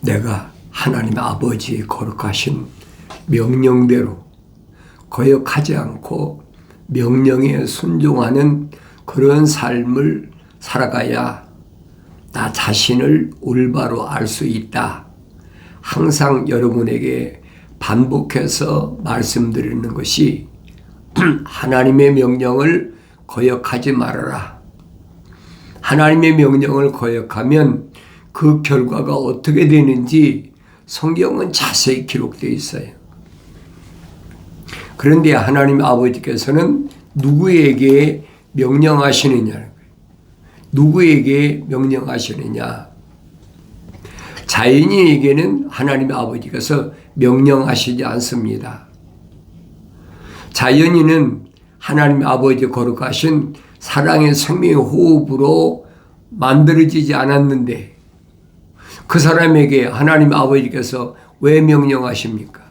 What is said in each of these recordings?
내가 하나님 아버지의 거룩하신 명령대로 거역하지 않고 명령에 순종하는 그런 삶을 살아가야 나 자신을 올바로 알 수 있다. 항상 여러분에게 반복해서 말씀드리는 것이 하나님의 명령을 거역하지 말아라. 하나님의 명령을 거역하면 그 결과가 어떻게 되는지 성경은 자세히 기록되어 있어요. 그런데 하나님 아버지께서는 누구에게 명령하시느냐? 누구에게 명령하시느냐? 자연인에게는 하나님 아버지께서 명령하시지 않습니다. 자연인은 하나님 아버지 거룩하신 사랑의 생명의 호흡으로 만들어지지 않았는데 그 사람에게 하나님 아버지께서 왜 명령하십니까?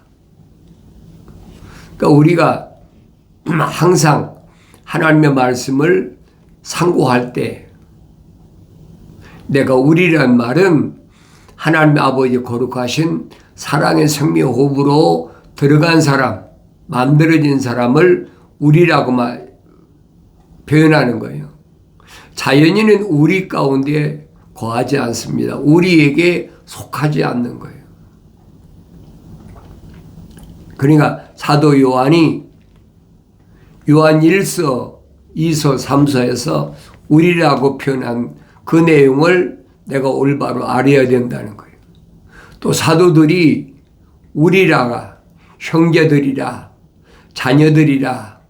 그러니까 우리가 항상 하나님의 말씀을 상고할 때 내가 우리란 말은 하나님 아버지 거룩하신 사랑의 생명 호흡으로 들어간 사람, 만들어진 사람을 우리라고 표현하는 거예요. 자연인은 우리 가운데 거하지 않습니다. 우리에게 속하지 않는 거예요. 그러니까 사도 요한이 요한 1서, 2서, 3서에서 우리라고 표현한 그 내용을 내가 올바로 알아야 된다는 거예요. 또 사도들이 우리라가 형제들이라 자녀들이라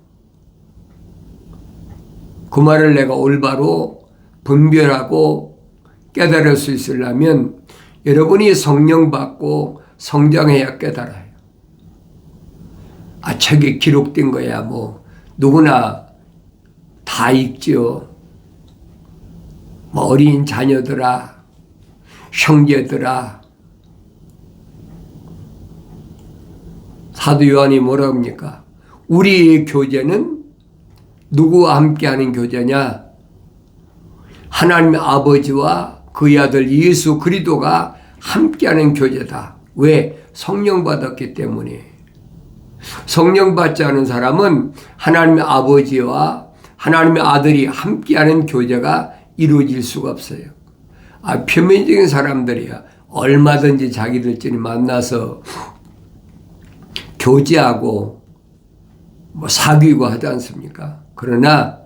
그 말을 내가 올바로 분별하고 깨달을 수 있으려면 여러분이 성령 받고 성장해야 깨달아요. 책에 기록된 거야 뭐 누구나 다 읽죠. 어린 자녀들아, 형제들아. 사도 요한이 뭐라 합니까? 우리의 교제는 누구와 함께하는 교제냐? 하나님 아버지와 그의 아들 예수 그리스도가 함께하는 교제다. 왜? 성령 받았기 때문에. 성령 받지 않은 사람은 하나님의 아버지와 하나님의 아들이 함께하는 교제가 이루어질 수가 없어요. 표면적인 사람들이야 얼마든지 자기들끼리 만나서 교제하고 사귀고 하지 않습니까? 그러나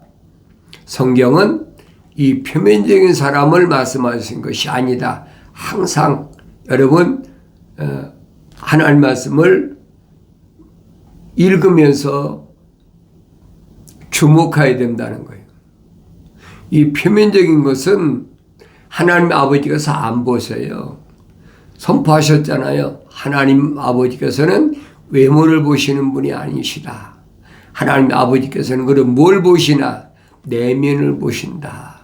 성경은 이 표면적인 사람을 말씀하신 것이 아니다. 항상 여러분 하나님 말씀을 읽으면서 주목해야 된다는 거예요. 이 표면적인 것은 하나님 아버지께서 안 보세요. 선포하셨잖아요. 하나님 아버지께서는 외모를 보시는 분이 아니시다. 하나님 아버지께서는 그럼 뭘 보시나? 내면을 보신다.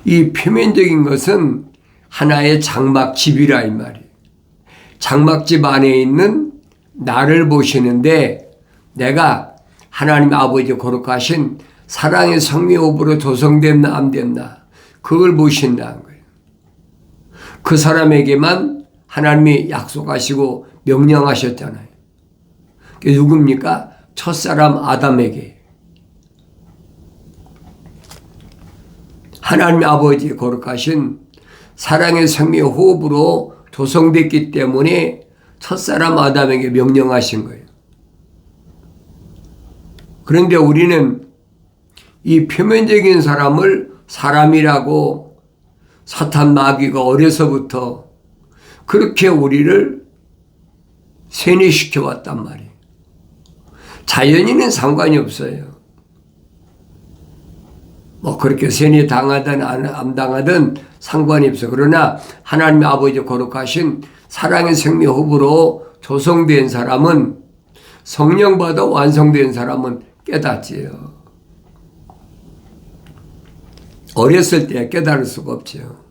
이 표면적인 것은 하나의 장막집이라 이 말이에요. 장막집 안에 있는 나를 보시는데 내가 하나님 아버지 거룩하신 사랑의 성묘업으로 조성됐나 안 됐나 그걸 보신다는 거예요. 그 사람에게만 하나님이 약속하시고 명령하셨잖아요. 그게 누굽니까? 첫사람 아담에게 하나님 아버지 거룩하신 사랑의 생명 호흡으로 조성됐기 때문에 첫사람 아담에게 명령하신 거예요. 그런데 우리는 이 표면적인 사람을 사람이라고 사탄 마귀가 어려서부터 그렇게 우리를 세뇌시켜 왔단 말이에요. 자연인은 상관이 없어요. 그렇게 세뇌 당하든 안 당하든 상관이 없어요. 그러나 하나님 아버지 거룩하신 사랑의 생명 호흡으로 조성된 사람은 성령 받아 완성된 사람은 깨닫지요. 어렸을 때 깨달을 수가 없죠.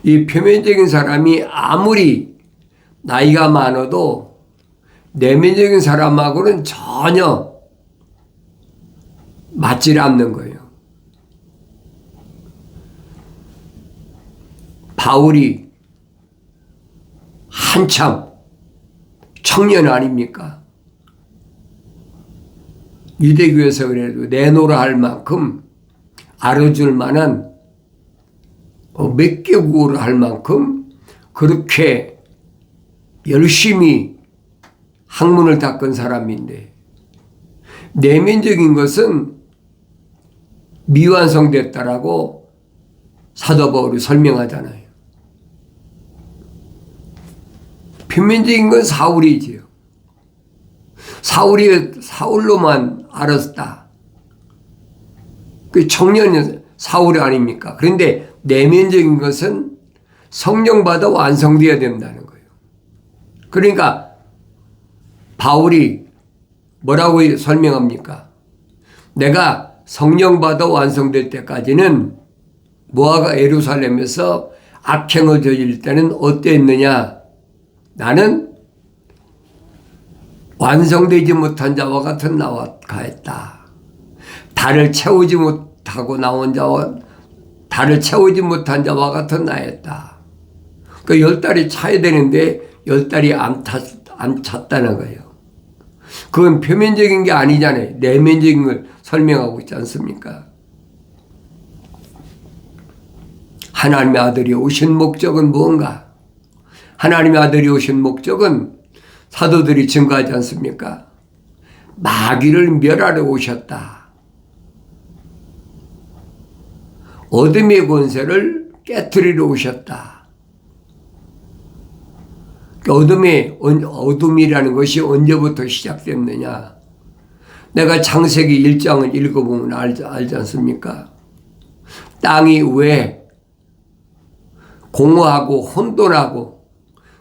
이 표면적인 사람이 아무리 나이가 많아도 내면적인 사람하고는 전혀 맞질 않는 거예요. 바울이 한참 청년 아닙니까? 유대교에서 그래도 내노라 할 만큼 알아줄 만한 몇 개국어를 할 만큼 그렇게 열심히 학문을 닦은 사람인데 내면적인 것은 미완성됐다라고 사도 바울이 설명하잖아요. 표면적인 건 사울이지요. 사울로만 알았다. 그 청년 사울이 아닙니까? 그런데 내면적인 것은 성령 받아 완성되어야 된다는 거예요. 그러니까 바울이 뭐라고 설명합니까? 내가 성령 받아 완성될 때까지는 모아가 예루살렘에서 악행을 저질 때는 어땠느냐? 나는 완성되지 못한 자와 같은 나와 가했다. 달을 채우지 못하고 나온 자와 달을 채우지 못한 자와 같은 나였다. 그 10달이 차야 되는데 10달이 안 찼다는 거예요. 그건 표면적인 게 아니잖아요. 내면적인 걸 설명하고 있지 않습니까? 하나님의 아들이 오신 목적은 무언가? 하나님의 아들이 오신 목적은 사도들이 증거하지 않습니까? 마귀를 멸하러 오셨다. 어둠의 권세를 깨트리러 오셨다. 어둠이라는 것이 언제부터 시작됐느냐? 내가 창세기 1장을 읽어보면 알지 않습니까? 땅이 왜 공허하고 혼돈하고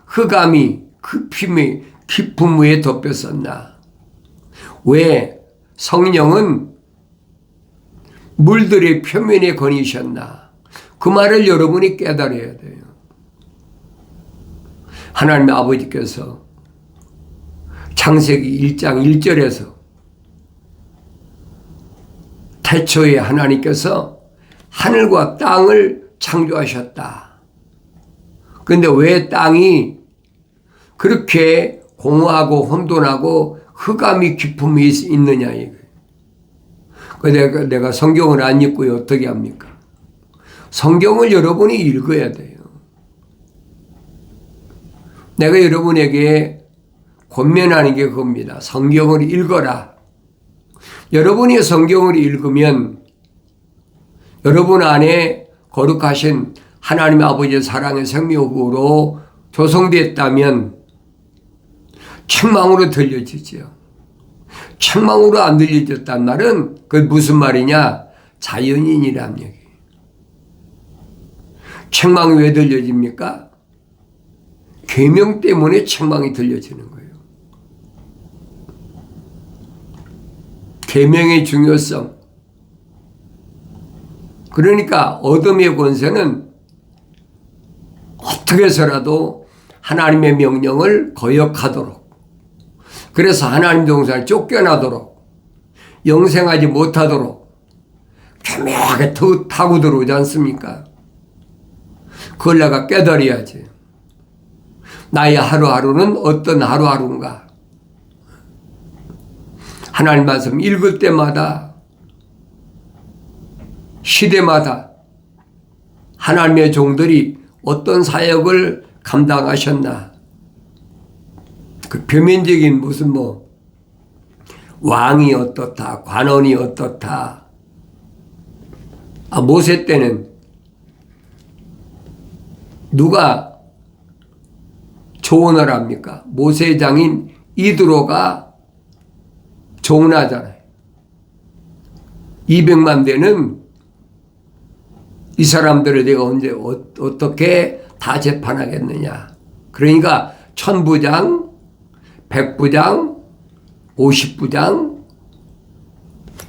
흑암이 깊음 위에 덮였었나? 왜 성령은 물들의 표면에 거니셨나? 그 말을 여러분이 깨달아야 돼요. 하나님의 아버지께서 창세기 1장 1절에서 태초에 하나님께서 하늘과 땅을 창조하셨다. 그런데 왜 땅이 그렇게 공허하고 혼돈하고 흑암이 깊음이 있느냐 이거예요. 내가 성경을 안 읽고요 어떻게 합니까? 성경을 여러분이 읽어야 돼요. 내가 여러분에게 권면하는 게 그겁니다. 성경을 읽어라. 여러분이 성경을 읽으면 여러분 안에 거룩하신 하나님의 아버지의 사랑의 생명으로 조성됐다면 책망으로 들려지죠. 책망으로 안 들려졌단 말은 그 무슨 말이냐? 자연인이란 얘기예요. 책망이 왜 들려집니까? 계명 때문에 책망이 들려지는 거예요. 계명의 중요성. 그러니까 어둠의 권세는 어떻게 해서라도 하나님의 명령을 거역하도록, 그래서 하나님 동산에 쫓겨나도록, 영생하지 못하도록 교묘하게 타고 들어오지 않습니까? 그걸 내가 깨달아야지. 나의 하루하루는 어떤 하루하루인가? 하나님 말씀 읽을 때마다, 시대마다 하나님의 종들이 어떤 사역을 감당하셨나? 그 표면적인 무슨 왕이 어떻다, 관원이 어떻다. 모세 때는 누가 조언을 합니까? 모세의 장인 이드로가 조언하잖아요. 200만 대는 이 사람들을 내가 언제 어떻게 다 재판하겠느냐. 그러니까 1000부장, 100부장, 50부장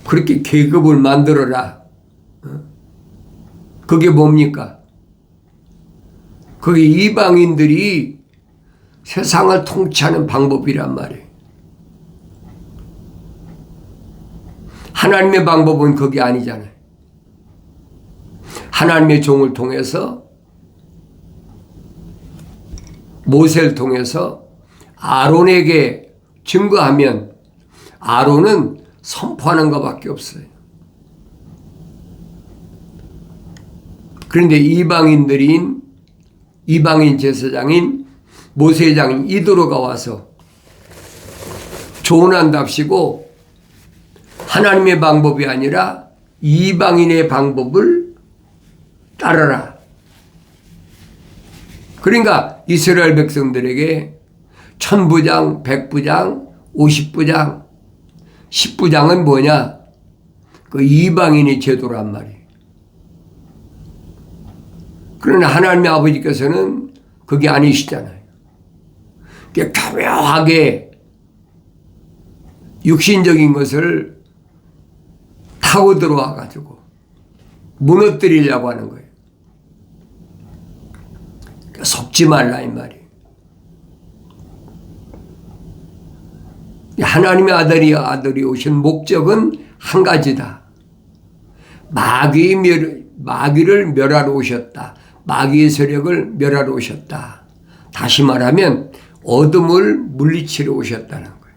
그렇게 계급을 만들어라. 그게 뭡니까? 그게 이방인들이 세상을 통치하는 방법이란 말이에요. 하나님의 방법은 그게 아니잖아요. 하나님의 종을 통해서 모세를 통해서 아론에게 증거하면 아론은 선포하는 것밖에 없어요. 그런데 이방인 제사장인 모세장인 이도로가 와서 조언한답시고 하나님의 방법이 아니라 이방인의 방법을 따르라. 그러니까 이스라엘 백성들에게 1000부장, 100부장, 50부장, 10부장은 뭐냐? 그 이방인의 제도란 말이에요. 그러나 하나님의 아버지께서는 그게 아니시잖아요. 교묘하게 육신적인 것을 타고 들어와 가지고 무너뜨리려고 하는 거예요. 속지 말라 이 말이에요. 하나님의 아들이 오신 목적은 한 가지다. 마귀를 멸하러 오셨다. 마귀의 세력을 멸하러 오셨다. 다시 말하면 어둠을 물리치러 오셨다는 거예요.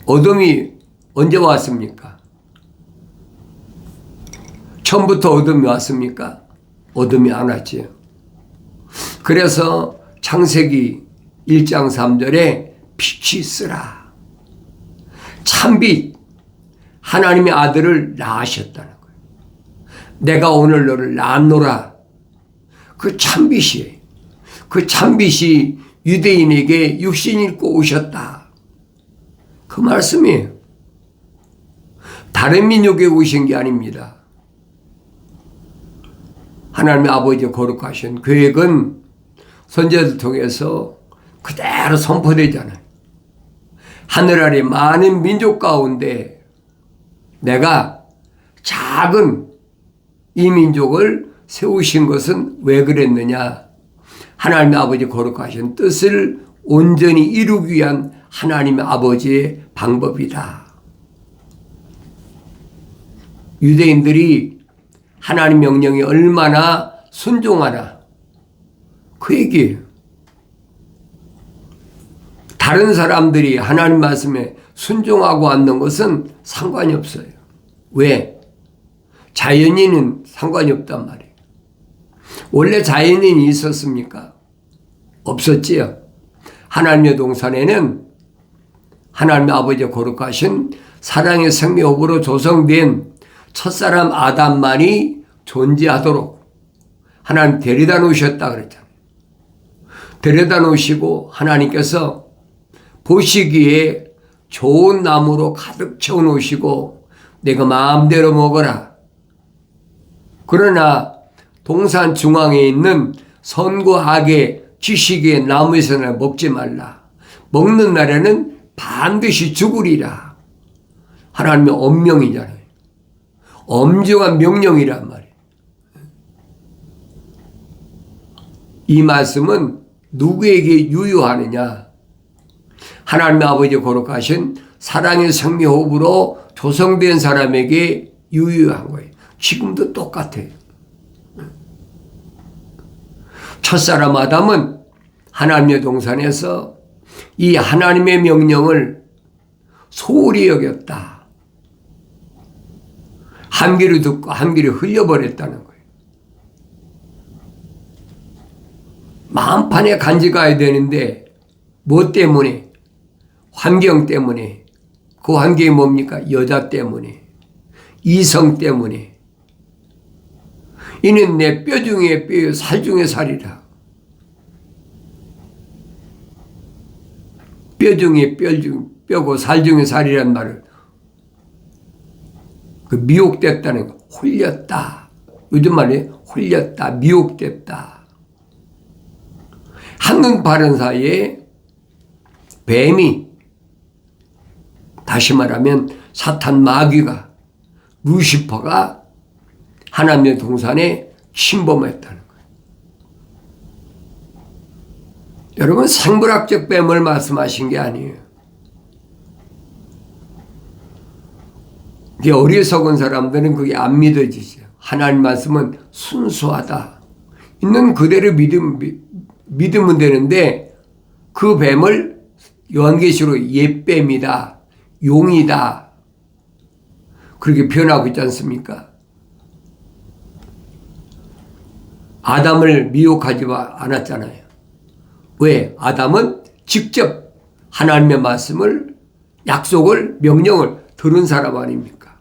어둠이 언제 왔습니까? 처음부터 어둠이 왔습니까? 어둠이 안 왔지요. 그래서 창세기 1장 3절에 빛이 있으라. 참빛, 하나님의 아들을 낳으셨다는 거예요. 내가 오늘 너를 낳노라. 그 참빛이 유대인에게 육신 입고 오셨다. 그 말씀이에요. 다른 민족에 오신 게 아닙니다. 하나님의 아버지의 거룩하신 계획은 선지자들 통해서 그대로 선포되잖아요. 하늘 아래 많은 민족 가운데 내가 작은 이 민족을 세우신 것은 왜 그랬느냐? 하나님의 아버지 거룩하신 뜻을 온전히 이루기 위한 하나님의 아버지의 방법이다. 유대인들이 하나님 명령에 얼마나 순종하나 그 얘기예요. 다른 사람들이 하나님 말씀에 순종하고 않는 것은 상관이 없어요. 왜? 자연인은 상관이 없단 말이에요. 원래 자연인이 있었습니까? 없었지요. 하나님의 동산에는 하나님의 아버지의 거룩하신 사랑의 생명으로 조성된 첫사람 아담만이 존재하도록 하나님 데려다 놓으셨다 그랬잖아요. 데려다 놓으시고 하나님께서 보시기에 좋은 나무로 가득 채워 놓으시고 내가 마음대로 먹어라. 그러나 동산 중앙에 있는 선과 악의 지식의 나무에서는 먹지 말라. 먹는 날에는 반드시 죽으리라. 하나님의 엄명이잖아요. 엄중한 명령이란 말이에요. 이 말씀은 누구에게 유효하느냐? 하나님의 아버지 거룩하신 사랑의 생명호흡으로 조성된 사람에게 유효한 거예요. 지금도 똑같아요. 첫사람 아담은 하나님의 동산에서 이 하나님의 명령을 소홀히 여겼다. 한 귀를 듣고 한 귀를 흘려버렸다는 거예요. 마음판에 간직해야 되는데 뭐 때문에? 환경 때문에. 그 환경이 뭡니까? 여자 때문에. 이성 때문에. 이는 내 뼈 중에 뼈요 살 중에 살이라. 뼈 중에 뼈고 살 중에 살이란 말을 그 미혹됐다는 거. 홀렸다. 요즘 말에 홀렸다. 미혹됐다. 한눈 바른 사이에 뱀이 다시 말하면 사탄 마귀가 루시퍼가 하나님의 동산에 침범했다는 거예요. 여러분 생물학적 뱀을 말씀하신 게 아니에요. 어리석은 사람들은 그게 안 믿어지죠. 하나님 말씀은 순수하다. 있는 그대로 믿으면 되는데 그 뱀을 요한계시록 옛뱀이다, 용이다 그렇게 표현하고 있지 않습니까? 아담을 미혹하지 않았잖아요. 왜? 아담은 직접 하나님의 말씀을, 약속을, 명령을 들은 사람 아닙니까?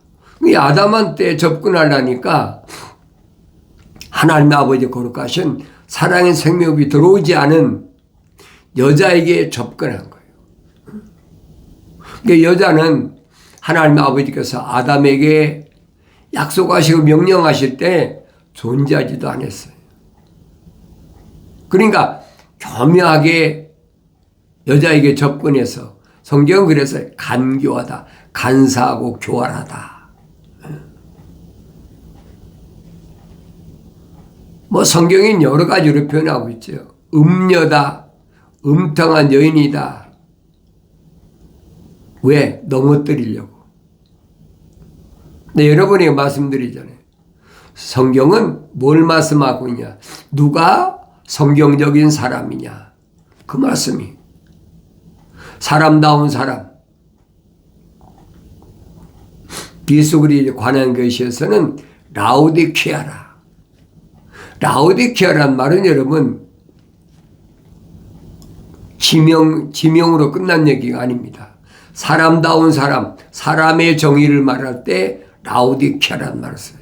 아담한테 접근하려니까 하나님 아버지 거룩하신 사랑의 생명이 들어오지 않은 여자에게 접근한 거예요. 그러니까 여자는 하나님 아버지께서 아담에게 약속하시고 명령하실 때 존재하지도 않았어요. 그러니까 교묘하게 여자에게 접근해서 성경은 그래서 간교하다, 간사하고 교활하다. 뭐 성경인 여러 가지로 표현하고 있죠. 음녀다, 음탕한 여인이다. 왜? 넘어뜨리려고. 근데 여러분에게 말씀드리잖아요. 성경은 뭘 말씀하고 있냐? 누가 성경적인 사람이냐? 그 말씀이. 사람다운 사람. 비수그리에 관한 것에서는 라오디케아라. 라오디케아란 말은 여러분 지명으로 끝난 얘기가 아닙니다. 사람다운 사람, 사람의 정의를 말할 때 라오디케아란 말을 써요.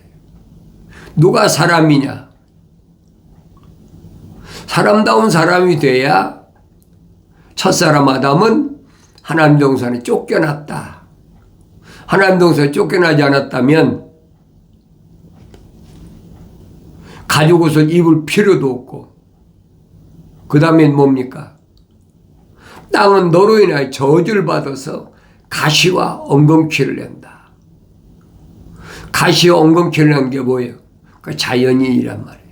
누가 사람이냐? 사람다운 사람이 돼야 첫사람 아담은 하나님 동산에 쫓겨났다. 하나님 동산에 쫓겨나지 않았다면 가죽 옷을 입을 필요도 없고 그 다음엔 뭡니까? 땅은 너로 인하여 저주를 받아서 가시와 엉겅퀴를 낸다. 가시와 엉겅퀴를 낸 게 뭐예요? 그 자연인이란 말이에요.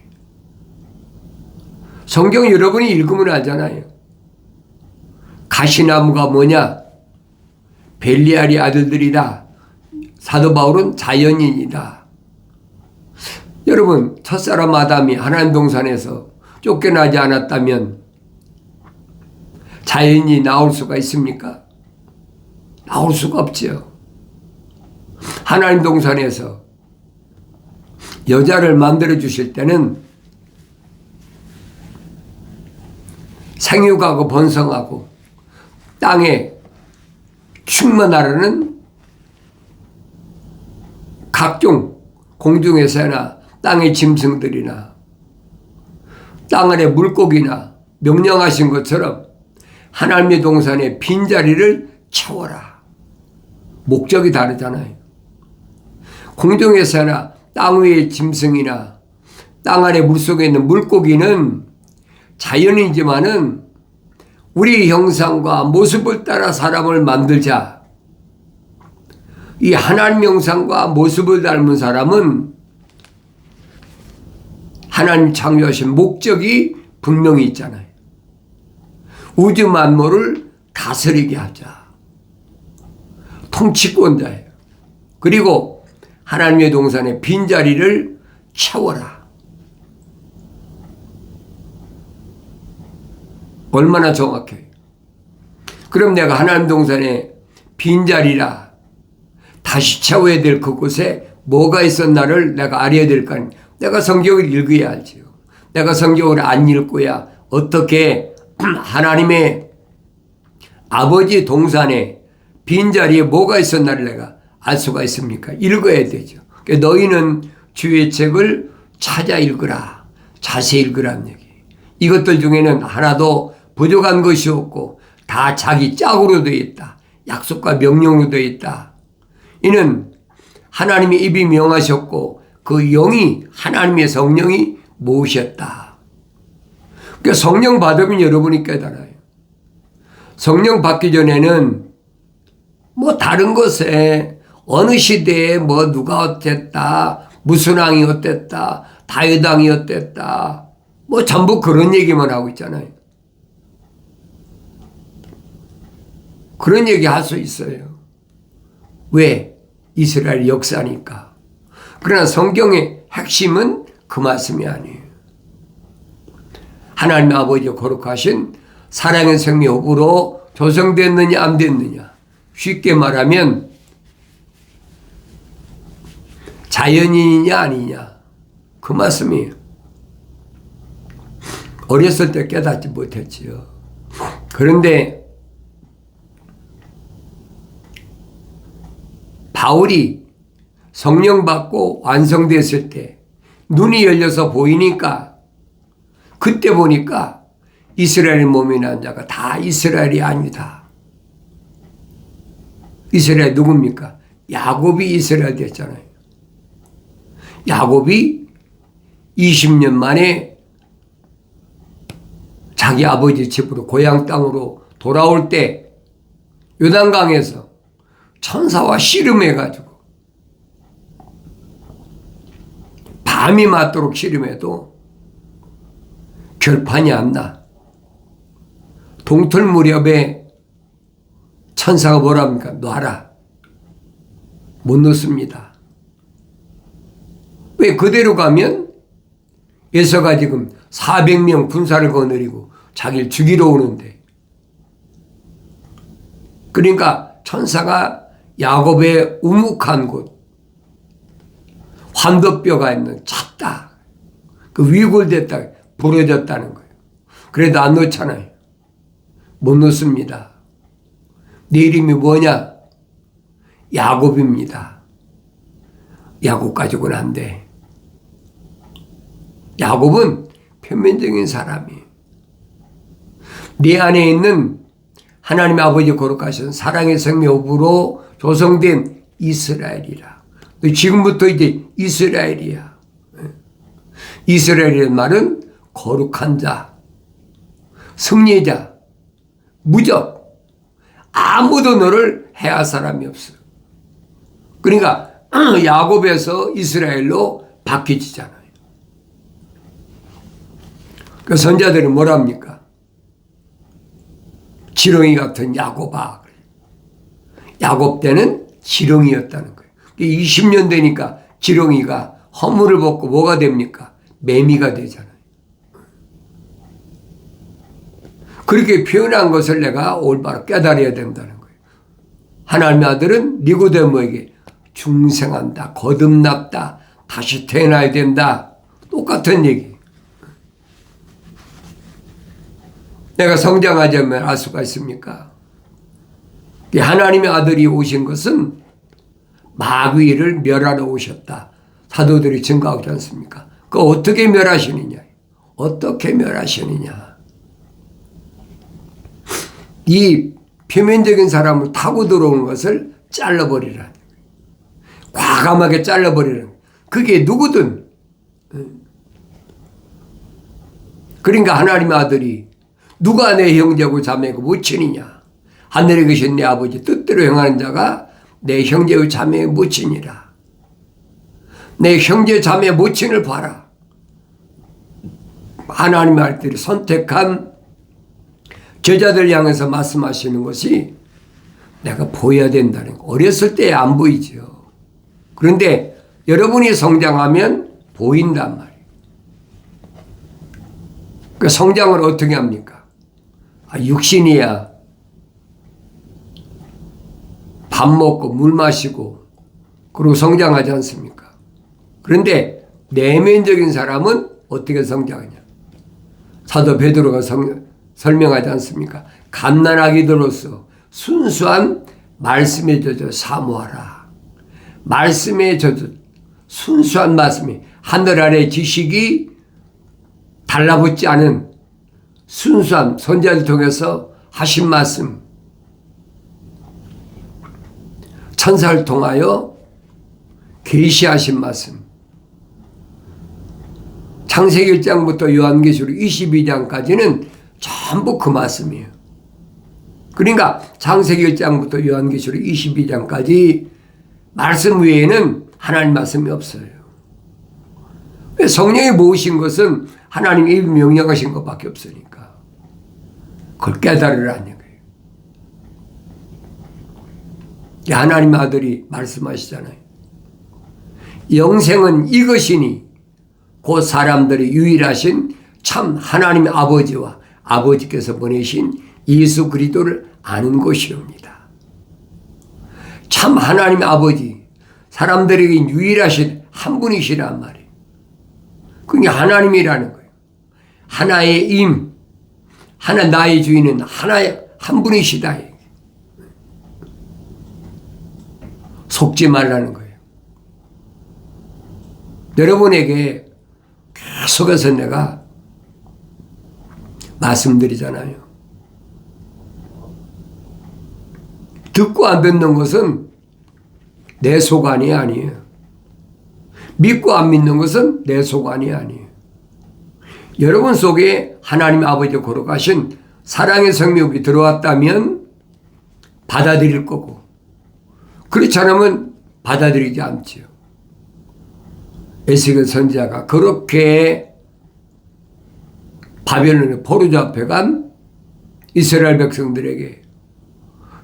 성경 여러분이 읽으면 알잖아요. 가시나무가 뭐냐? 벨리알의 아들들이다. 사도 바울은 자연인이다. 여러분 첫사람 아담이 하나님 동산에서 쫓겨나지 않았다면 자연인이 나올 수가 있습니까? 나올 수가 없죠. 하나님 동산에서 여자를 만들어 주실 때는 생육하고 번성하고 땅에 충만하라는 각종 공중의 새나 땅의 짐승들이나 땅 아래 물고기나 명령하신 것처럼 하나님의 동산의 빈자리를 채워라. 목적이 다르잖아요. 공중의 새나 땅 위의 짐승이나 땅 아래 물속에 있는 물고기는 자연이지만은 우리 형상과 모습을 따라 사람을 만들자. 이 하나님 형상과 모습을 닮은 사람은 하나님 창조하신 목적이 분명히 있잖아요. 우주 만물을 다스리게 하자. 통치권자예요. 그리고 하나님의 동산의 빈자리를 채워라. 얼마나 정확해요. 그럼 내가 하나님 동산의 빈자리라 다시 채워야 될 그곳에 뭐가 있었나를 내가 알아야 될 거 아니에요. 내가 성경을 읽어야 알지요. 내가 성경을 안 읽고야 어떻게 하나님의 아버지 동산에 빈자리에 뭐가 있었나를 내가 알 수가 있습니까? 읽어야 되죠. 그러니까 너희는 주의 책을 찾아 읽으라. 자세히 읽으라는 얘기. 이것들 중에는 하나도 부족한 것이 없고 다 자기 짝으로 되어 있다. 약속과 명령으로 되어 있다. 이는 하나님의 입이 명하셨고 그 영이 하나님의 성령이 모으셨다. 그러니까 성령 받으면 여러분이 깨달아요. 성령 받기 전에는 뭐 다른 것에 어느 시대에 뭐 누가 어땠다, 무슨 왕이 어땠다, 다윗 왕이 어땠다, 뭐 전부 그런 얘기만 하고 있잖아요. 그런 얘기 할 수 있어요. 왜? 이스라엘 역사니까. 그러나 성경의 핵심은 그 말씀이 아니에요. 하나님 아버지 거룩하신 사랑의 생명 후보로 조성됐느냐 안 됐느냐. 쉽게 말하면 자연인이냐 아니냐. 그 말씀이에요. 어렸을 때 깨닫지 못했지요. 그런데 바울이 성령 받고 완성됐을 때 눈이 열려서 보이니까 그때 보니까 이스라엘 몸이 난 자가 다 이스라엘이 아니다. 이스라엘 누굽니까? 야곱이 이스라엘 됐잖아요. 야곱이 20년 만에 자기 아버지 집으로 고향 땅으로 돌아올 때 요단강에서 천사와 씨름해가지고 밤이 맞도록 씨름해도 결판이 안 나. 동틀 무렵에 천사가 뭐라 합니까? 놔라. 못 놓습니다. 왜 그대로 가면 에서가 지금 400명 군사를 거느리고 자기를 죽이러 오는데, 그러니까 천사가 야곱의 우묵한 곳, 환도뼈가 있는 찼다, 그 위골됐다, 부러졌다는 거예요. 그래도 안 놓잖아요. 못 놓습니다. 네 이름이 뭐냐? 야곱입니다. 야곱 가지고는 안 돼. 야곱은 표면적인 사람이에요. 네 안에 있는 하나님 아버지 거룩하신 사랑의 생명으로 조성된 이스라엘이라. 지금부터 이제 이스라엘이야. 이스라엘이라는 말은 거룩한 자, 승리자, 무적, 아무도 너를 해할 사람이 없어. 그러니까 야곱에서 이스라엘로 바뀌지잖아요. 그 선자들은 뭐라 합니까? 지렁이 같은 야곱아. 야곱 때는 지렁이였다는 거예요. 20년 되니까 지렁이가 허물을 벗고 뭐가 됩니까? 매미가 되잖아요. 그렇게 표현한 것을 내가 올바로 깨달아야 된다는 거예요. 하나님의 아들은 니고데모에게 중생한다, 거듭났다, 다시 태어나야 된다. 똑같은 얘기. 내가 성장하자면 알 수가 있습니까? 하나님의 아들이 오신 것은 마귀를 멸하러 오셨다. 사도들이 증거하지 않습니까? 그 어떻게 멸하시느냐? 어떻게 멸하시느냐? 이 표면적인 사람을 타고 들어오는 것을 잘라버리라. 과감하게 잘라버리라. 그게 누구든. 그러니까 하나님의 아들이 누가 내 형제고 자매고 모친이냐? 하늘에 계신 내 아버지 뜻대로 행하는 자가 내 형제의 자매의 모친이라. 내 형제 자매 모친을 봐라. 하나님의 아들이 선택한 제자들 향해서 말씀하시는 것이 내가 보여야 된다는 거. 어렸을 때 안 보이죠. 그런데 여러분이 성장하면 보인단 말이에요. 그 성장을 어떻게 합니까? 육신이야. 밥 먹고 물 마시고 그리고 성장하지 않습니까? 그런데 내면적인 사람은 어떻게 성장하냐? 사도 베드로가 설명하지 않습니까? 갓난아기들로서 순수한 말씀에 젖어 사모하라. 말씀에 젖어 순수한 말씀이 하늘 아래 지식이 달라붙지 않은 순수한 선지자를 통해서 하신 말씀, 천사를 통하여 계시하신 말씀, 창세기 1장부터 요한계시록 22장까지는 전부 그 말씀이에요. 그러니까 창세기 1장부터 요한계시록 22장까지 말씀 외에는 하나님 말씀이 없어요. 성령이 모으신 것은 하나님이 명령하신 것밖에 없으니까 그걸 깨달으라는 거예요. 하나님의 아들이 말씀하시잖아요. 영생은 이것이니 곧 사람들의 유일하신 참 하나님 아버지와 아버지께서 보내신 예수 그리스도를 아는 것이옵니다. 참 하나님 아버지, 사람들에게 유일하신 한 분이시란 말이에요. 그게 하나님이라는 거예요. 하나의 임, 하나 나의 주인은 한 분이시다. 속지 말라는 거예요. 여러분에게 계속해서 내가 말씀드리잖아요. 듣고 안 듣는 것은 내 소관이 아니에요. 믿고 안 믿는 것은 내 소관이 아니에요. 여러분 속에 하나님 아버지 거룩하신 사랑의 성령이 들어왔다면 받아들일 거고, 그렇지 않으면 받아들이지 않지요. 에스겔 선지자가 그렇게 바벨론의 포로자 앞에 간 이스라엘 백성들에게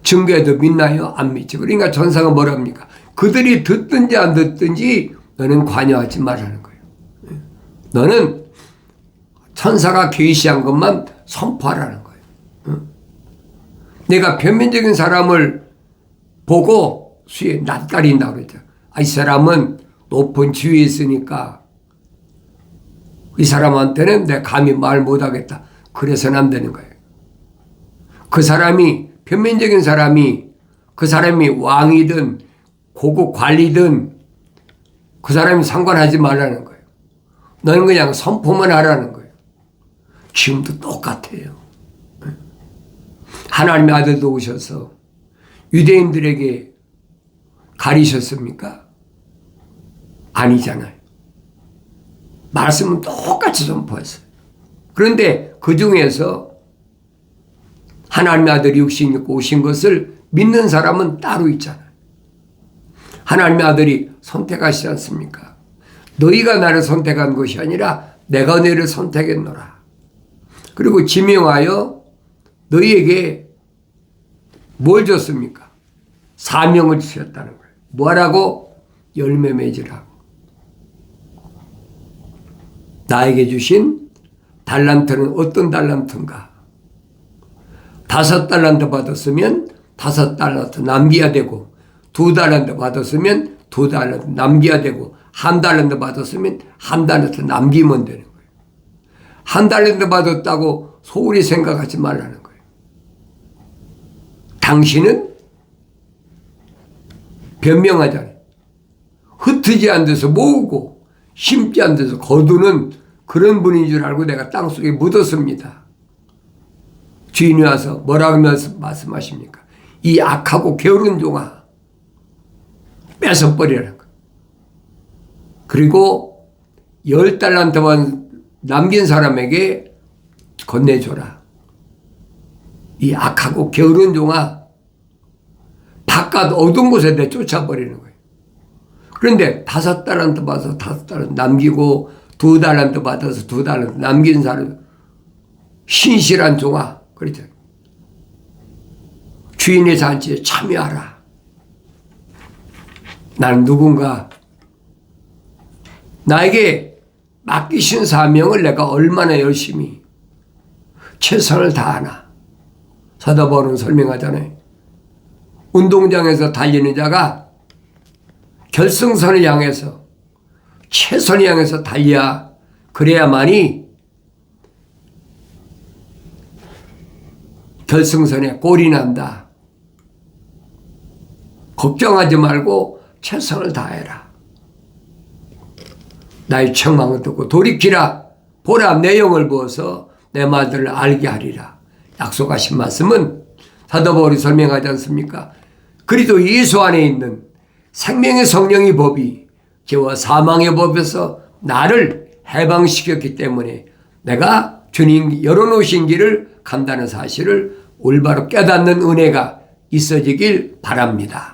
증거해도 믿나요? 안 믿지. 그러니까 전사가 뭐랍니까? 그들이 듣든지 안 듣든지 너는 관여하지 말라는 거예요. 너는 천사가 계시한 것만 선포하라는 거예요. 내가 변면적인 사람을 보고 수에 낯가린다고 그랬죠. 이 사람은 높은 지위에 있으니까 이 사람한테는 내가 감히 말 못하겠다. 그래서는 안 되는 거예요. 그 사람이 변면적인 사람이, 그 사람이 왕이든 고급 관리든 그 사람이 상관하지 말라는 거예요. 너는 그냥 선포만 하라는 거예요. 지금도 똑같아요. 하나님의 아들도 오셔서 유대인들에게 가리셨습니까? 아니잖아요. 말씀은 똑같이 선포했어요. 그런데 그 중에서 하나님의 아들이 육신 입고 오신 것을 믿는 사람은 따로 있잖아요. 하나님의 아들이 선택하시지 않습니까? 너희가 나를 선택한 것이 아니라 내가 너희를 선택했노라. 그리고 지명하여 너희에게 뭘 줬습니까? 사명을 주셨다는 거예요. 뭐라고? 열매 맺으라고. 나에게 주신 달란트는 어떤 달란트인가? 5달란트 받았으면 5달란트 남겨야 되고, 2달란트 받았으면 2달란트 남겨야 되고, 1달란트 받았으면 1달란트 남기면 되는 거예요. 1달란트 받았다고 소홀히 생각하지 말라는 거예요. 당신은 변명하잖아요. 흩어지지 않은 데서 모으고 심지 않은 데서 거두는 그런 분인 줄 알고 내가 땅속에 묻었습니다. 주인이 와서 뭐라고 말씀하십니까? 이 악하고 게으른 종아, 뺏어버리라는 거예요. 그리고 10달란트만 남긴 사람에게 건네줘라. 이 악하고 게으른 종아, 바깥 어두운 곳에 내쫓아버리는 거예요. 그런데 5달란트 받아서 5달란트 남기고 2달란트 받아서 2달란트 남긴 사람, 신실한 종아, 그렇죠. 주인의 잔치에 참여하라. 나는 누군가 나에게 맡기신 사명을 내가 얼마나 열심히 최선을 다하나. 사도 바울은 설명하잖아요. 운동장에서 달리는 자가 결승선을 향해서 최선을 향해서 달려야 그래야만이 결승선에 골이 난다. 걱정하지 말고 최선을 다해라. 나의 책망을 듣고 돌이키라. 보라, 내 영을 부어서 내 말들을 알게 하리라. 약속하신 말씀은 사도 바울이 설명하지 않습니까? 그리스도 예수 안에 있는 생명의 성령의 법이 죄와 사망의 법에서 나를 해방시켰기 때문에 내가 주님 열어놓으신 길을 간다는 사실을 올바로 깨닫는 은혜가 있어지길 바랍니다.